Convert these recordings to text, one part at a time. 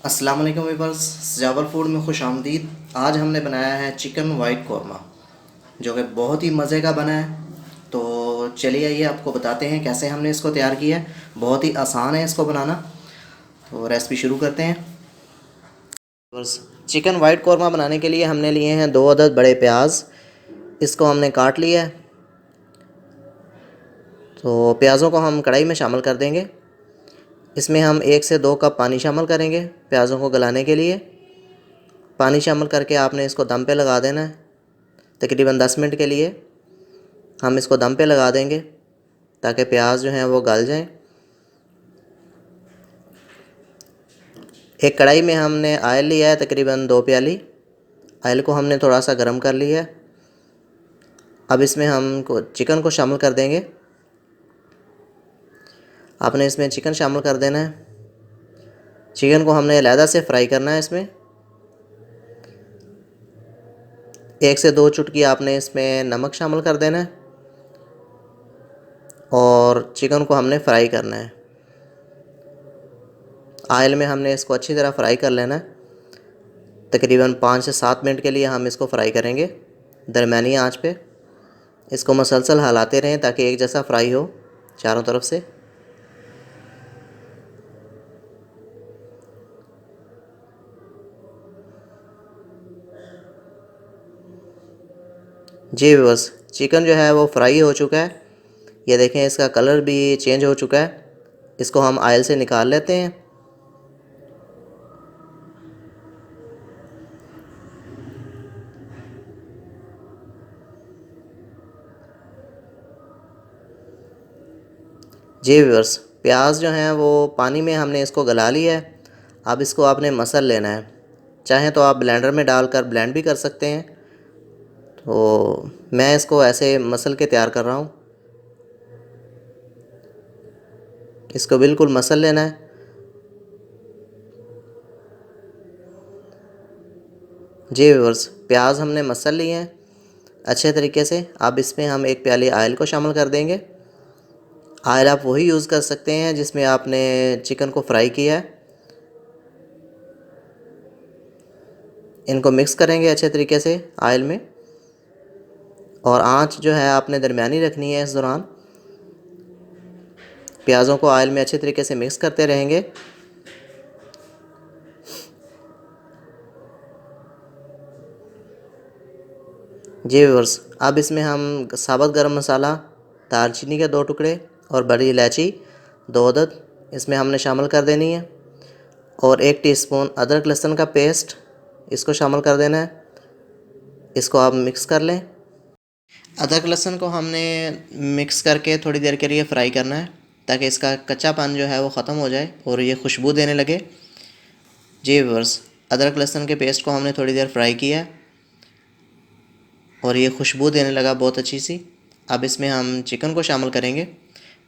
अस्सलाम वालेकुम वीवर्स, जावल फूड में खुश आमदीद। आज हमने बनाया है चिकन वाइट कौरमा, जो कि बहुत ही मज़े का बना है। तो चलिए आइए आपको बताते हैं कैसे हमने इसको तैयार किया है। बहुत ही आसान है इसको बनाना। तो रेसिपी शुरू करते हैं। बस, चिकन वाइट कौरमा बनाने के लिए हमने लिए हैं 2 अदद बड़े प्याज। इसको हमने काट लिया है। तो प्याज़ों को हम कढ़ाई में शामिल कर देंगे। इसमें हम 1 से 2 कप पानी शामिल करेंगे प्याज़ों को गलाने के लिए। पानी शामिल करके आपने इसको दम पे लगा देना है। तकरीबन 10 मिनट के लिए हम इसको दम पे लगा देंगे ताकि प्याज जो हैं वो गल जाएं। एक कढ़ाई में हमने आयल लिया है, तकरीबन 2 प्याली। आयल को हमने थोड़ा सा गर्म कर लिया है। अब इसमें हम चिकन को शामिल कर देंगे। आपने इसमें चिकन शामिल कर देना है। चिकन को हमने अलहदा से फ्राई करना है। इसमें 1 से 2 चुटकी आपने इसमें नमक शामिल कर देना है और चिकन को हमने फ्राई करना है। आयल में हमने इसको अच्छी तरह फ्राई कर लेना है। तकरीबन 5 से 7 मिनट के लिए हम इसको फ्राई करेंगे दरमियानी आंच पे। इसको मसलसल हिलाते रहें ताकि एक जैसा फ्राई हो चारों तरफ से। जी बस, चिकन जो है वो फ्राई हो चुका है। ये देखें, इसका कलर भी चेंज हो चुका है। इसको हम आयल से निकाल लेते हैं। जी व्यूअर्स, प्याज जो हैं वो पानी में हमने इसको गला लिया है। अब इसको आपने मसल लेना है। चाहें तो आप ब्लेंडर में डालकर ब्लेंड भी कर सकते हैं। तो मैं इसको ऐसे मसल के तैयार कर रहा हूँ। इसको बिल्कुल मसल लेना है। जी व्यूअर्स, प्याज हमने मसल लिए हैं अच्छे तरीके से। अब इसमें हम 1 प्याली आयल को शामिल कर देंगे। आयल आप वही यूज़ कर सकते हैं जिसमें आपने चिकन को फ्राई किया है। इनको मिक्स करेंगे अच्छे तरीके से आयल में, और आंच जो है आपने दरमियानी रखनी है। इस दौरान प्याज़ों को आयल में अच्छे तरीके से मिक्स करते रहेंगे। जी व्यूअर्स, अब इसमें हम साबुत गरम मसाला, दालचीनी के 2 टुकड़े और बड़ी इलायची 2 अदद इसमें हमने शामिल कर देनी है, और 1 टीस्पून अदरक लहसुन का पेस्ट इसको शामिल कर देना है। इसको आप मिक्स कर लें। अदरक लहसुन को हमने मिक्स करके थोड़ी देर के लिए फ्राई करना है ताकि इसका कच्चापन जो है वो ख़त्म हो जाए और ये खुशबू देने लगे। जी व्यूअर्स, अदरक लहसुन के पेस्ट को हमने थोड़ी देर फ्राई किया और ये खुशबू देने लगा बहुत अच्छी सी। अब इसमें हम चिकन को शामिल करेंगे।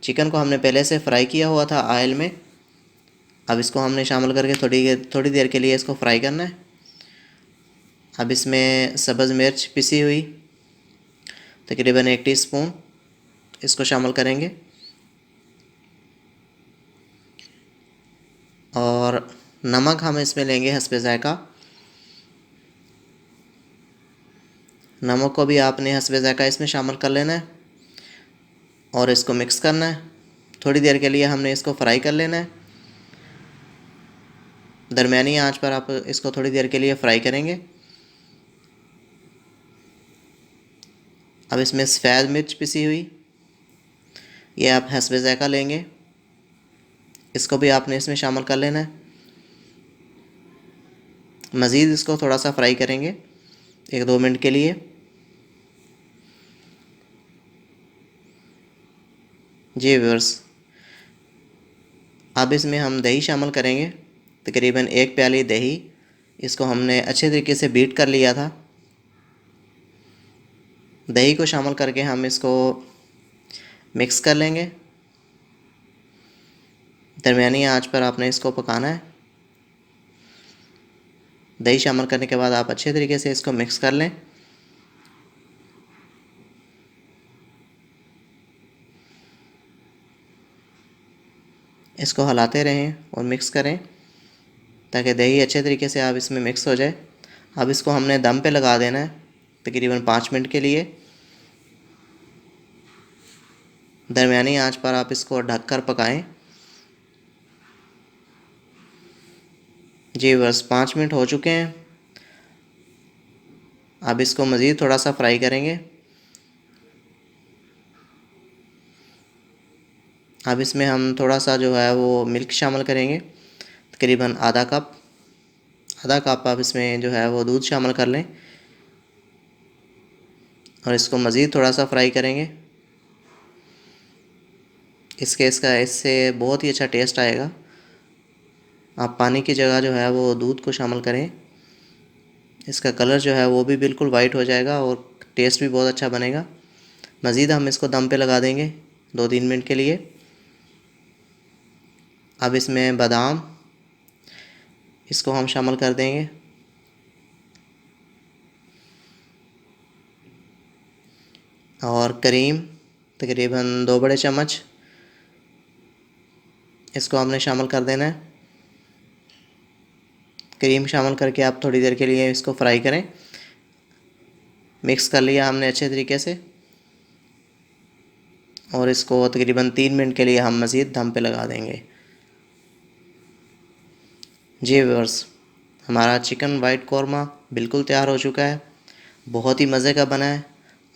चिकन को हमने पहले से फ्राई किया हुआ था आयल में। अब इसको हमने शामिल करके थोड़ी देर के लिए इसको फ्राई करना है। अब इसमें सब्ज़ मिर्च पिसी हुई तकरीबन 1 टीस्पून इसको शामिल करेंगे, और नमक हम इसमें लेंगे हस्बे ज़ायक़ा। नमक को भी आपने हस्बे ज़ायक़ा इसमें शामिल कर लेना है और इसको मिक्स करना है। थोड़ी देर के लिए हमने इसको फ्राई कर लेना है। दरमियानी आंच पर आप इसको थोड़ी देर के लिए फ्राई करेंगे। अब इसमें सफ़ेद मिर्च पिसी हुई, ये आप हस्बे ज़ायक़ा लेंगे। इसको भी आपने इसमें शामिल कर लेना है। मज़ीद इसको थोड़ा सा फ्राई करेंगे 1-2 मिनट के लिए। जी व्यूअर्स, अब इसमें हम दही शामिल करेंगे, तकरीबन 1 प्याली दही। इसको हमने अच्छे तरीके से बीट कर लिया था। दही को शामिल करके हम इसको मिक्स कर लेंगे। दरमियानी आंच पर आपने इसको पकाना है। दही शामिल करने के बाद आप अच्छे तरीके से इसको मिक्स कर लें। इसको हिलाते रहें और मिक्स करें। ताकि दही अच्छे तरीके से आप इसमें मिक्स हो जाए। अब इसको हमने दम पे लगा देना है तकरीबन 5 मिनट के लिए। दरमियानी आंच पर आप इसको ढककर पकाएं। जी बस 5 मिनट हो चुके हैं। अब इसको मज़ीद थोड़ा सा फ्राई करेंगे। अब इसमें हम थोड़ा सा जो है वो मिल्क शामिल करेंगे, तकरीबन आधा कप आप इसमें जो है वो दूध शामिल कर लें और इसको मज़ीद थोड़ा सा फ्राई करेंगे। इससे बहुत ही अच्छा टेस्ट आएगा। आप पानी की जगह जो है वो दूध को शामिल करें। इसका कलर जो है वो भी बिल्कुल वाइट हो जाएगा और टेस्ट भी बहुत अच्छा बनेगा। मज़ीद हम इसको दम पे लगा देंगे 2-3 मिनट के लिए। अब इसमें बादाम इसको हम शामिल कर देंगे और करीम तकरीबन 2 बड़े चम्मच इसको हमने शामिल कर देना है। क्रीम शामिल करके आप थोड़ी देर के लिए इसको फ्राई करें। मिक्स कर लिया हमने अच्छे तरीके से और इसको तकरीबन 3 मिनट के लिए हम मज़ीद दम पे लगा देंगे। जी व्यूअर्स, हमारा चिकन वाइट कौरमा बिल्कुल तैयार हो चुका है। बहुत ही मज़े का बना है।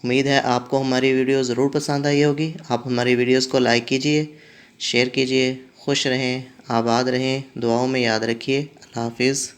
उम्मीद है आपको हमारी वीडियो ज़रूर पसंद आई होगी। आप हमारी वीडियोस को लाइक कीजिए, शेयर कीजिए। खुश रहें, आबाद रहें, दुआओं में याद रखिए। अल्लाह हाफिज़।